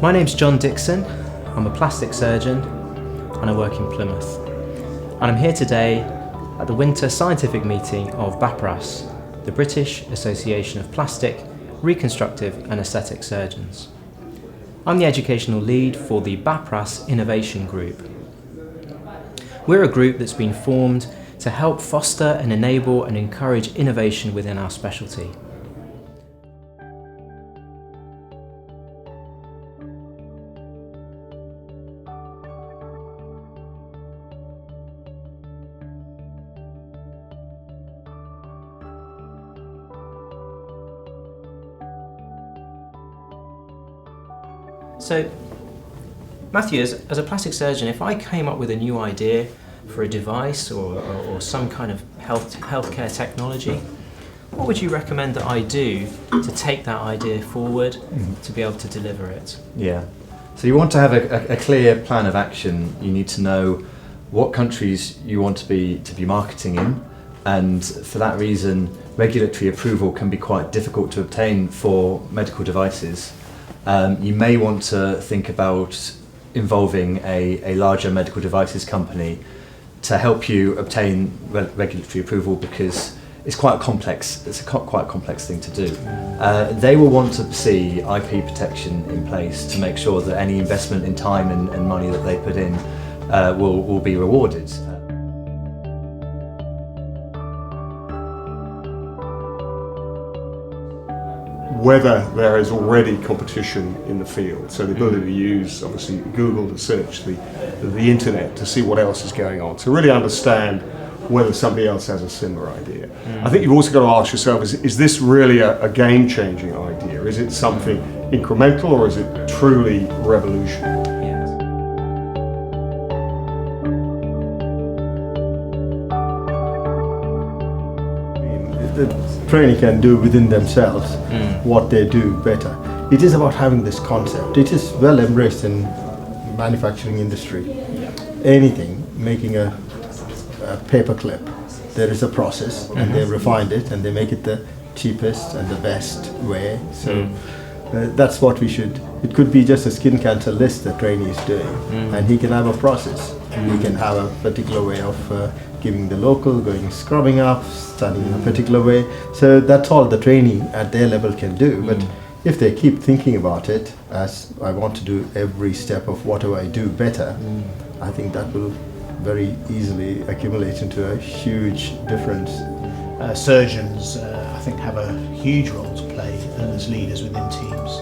My name's John Dixon, I'm a plastic surgeon and I work in Plymouth. And I'm here today at the winter scientific meeting of BAPRAS, the British Association of Plastic, Reconstructive and Aesthetic Surgeons. I'm the educational lead for the BAPRAS Innovation Group. We're a group that's been formed to help foster and enable and encourage innovation within our specialty. So, Matthew, as a plastic surgeon, if I came up with a new idea for a device or some kind of healthcare technology, what would you recommend that I do to take that idea forward to be able to deliver it? Yeah. So you want to have a clear plan of action. You need to know what countries you want to be marketing in, and for that reason, regulatory approval can be quite difficult to obtain for medical devices. You may want to think about involving a larger medical devices company to help you obtain regulatory approval, because it's quite complex. It's quite a complex thing to do. They will want to see IP protection in place to make sure that any investment in time and money that they put in will be rewarded. Whether there is already competition in the field, so the ability to use obviously Google to search the internet to see what else is going on, to really understand whether somebody else has a similar idea. I think you've also got to ask yourself, is this really a game-changing idea? Is it something incremental, or is it truly revolutionary? The trainee can do within themselves what they do better. It is about having this concept. It is well embraced in manufacturing industry. Anything, making a paper clip, there is a process and they refined it and they make it the cheapest and the best way. So that's what we should. It could be just a skin cancer list the trainee is doing, and he can have a process. He can have a particular way of giving the local, going scrubbing up, standing in a particular way. So that's all the trainee at their level can do. But if they keep thinking about it as I want to do every step of what do I do better, I think that will very easily accumulate into a huge difference. Surgeons, I think, have a huge role to play as leaders within teams,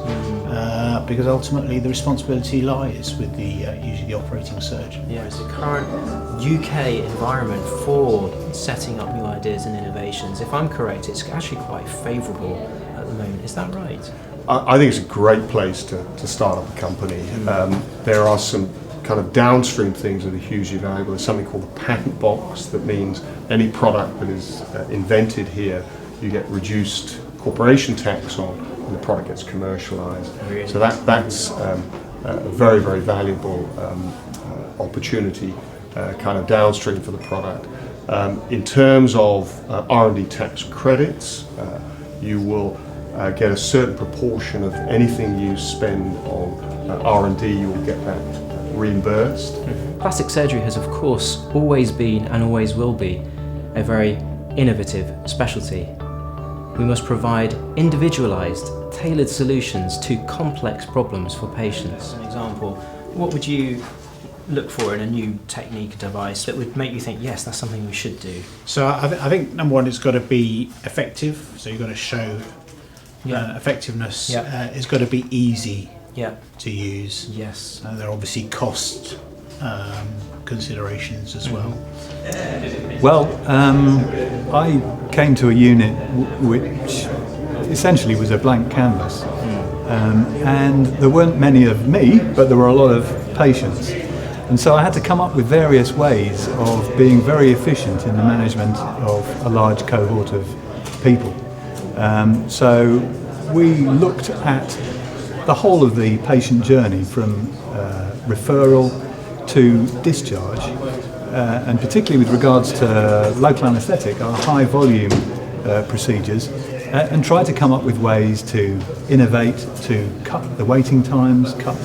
because ultimately the responsibility lies with usually the operating surgeon. Yeah, it's the current UK environment for setting up new ideas and innovations. If I'm correct, it's actually quite favourable at the moment. Is that right? I think it's a great place to start up a company. There are some kind of downstream things that are hugely valuable. There's something called the patent box, that means any product that is invented here, you get reduced corporation tax on when the product gets commercialized. Really? So that's a very, very valuable opportunity kind of downstream for the product. In terms of R&D tax credits, you will get a certain proportion of anything you spend on R&D, you will get that reimbursed. Plastic surgery has of course always been and always will be a very innovative specialty. We must provide individualised, tailored solutions to complex problems for patients. As an example, what would you look for in a new technique device that would make you think, yes, that's something we should do? So I think number one, it's got to be effective. So you've got to show effectiveness. It's got to be easy to use. Yes. There are obviously cost considerations as well. Well, I came to a unit which essentially was a blank canvas, and there weren't many of me, but there were a lot of patients. And so I had to come up with various ways of being very efficient in the management of a large cohort of people. So we looked at the whole of the patient journey, from referral to discharge, and particularly with regards to local anaesthetic, our high volume procedures, and try to come up with ways to innovate, to cut the waiting times, cut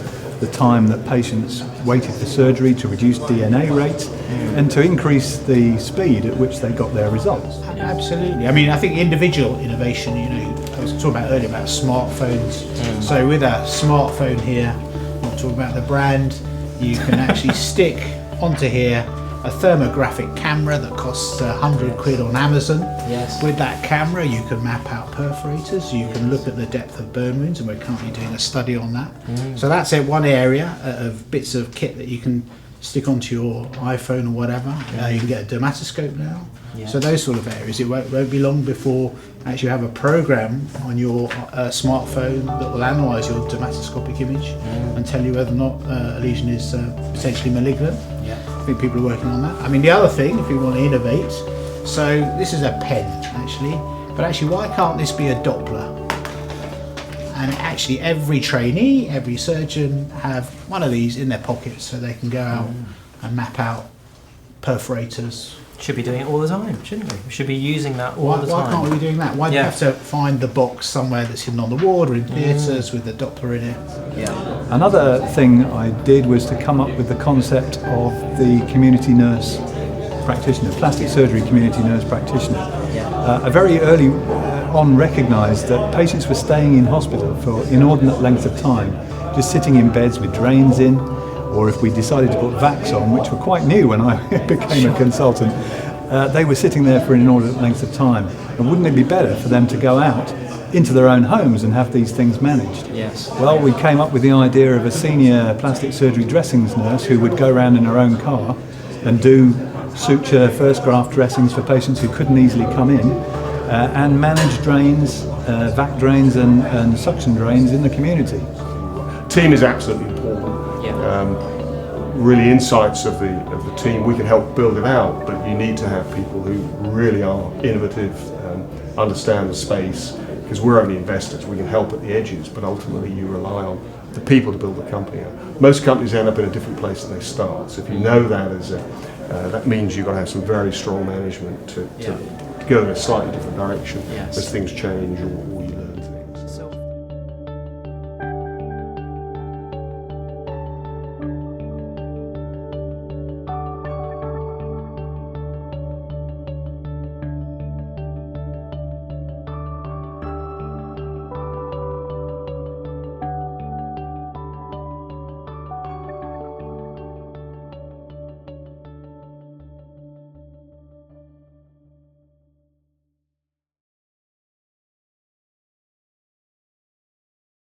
the time that patients waited for surgery, to reduce DNA rates, and to increase the speed at which they got their results. Absolutely. I mean, I think individual innovation, you know, I was talking about earlier about smartphones. So with a smartphone here, I'm not talking about the brand, you can actually stick onto here a thermographic camera that costs £100 on Amazon. Yes. With that camera you can map out perforators, you can look at the depth of burn wounds, and we're currently doing a study on that. So that's one area of bits of kit that you can stick onto your iPhone or whatever. You can get a dermatoscope now. So those sort of areas, it won't be long before actually you have a program on your smartphone that will analyse your dermatoscopic image and tell you whether or not a lesion is potentially malignant. I think people are working on that. I mean, the other thing, if you want to innovate, so this is a pen actually, but actually why can't this be a Doppler? And actually every trainee, every surgeon have one of these in their pockets so they can go out and map out perforators. Should be doing it all the time, shouldn't we? We should be using that all the time. Why can't we be doing that? Why do you have to find the box somewhere that's hidden on the ward or in theatres with the Doppler in it? Another thing I did was to come up with the concept of the community nurse practitioner, plastic surgery community nurse practitioner. I very early on recognised that patients were staying in hospital for inordinate length of time, just sitting in beds with drains in, or if we decided to put vacs on, which were quite new when I became a consultant, they were sitting there for an inordinate length of time. And wouldn't it be better for them to go out into their own homes and have these things managed? Yes. Well, we came up with the idea of a senior plastic surgery dressings nurse who would go around in her own car and do suture first graft dressings for patients who couldn't easily come in, and manage drains, vac drains and suction drains in the community. Team is absolutely important. Really, insights of the team, we can help build it out, but you need to have people who really are innovative, understand the space, because we're only investors. We can help at the edges, but ultimately you rely on the people to build the company out. Most companies end up in a different place than they start, so if you know that that means you've got to have some very strong management to go in a slightly different direction as things change or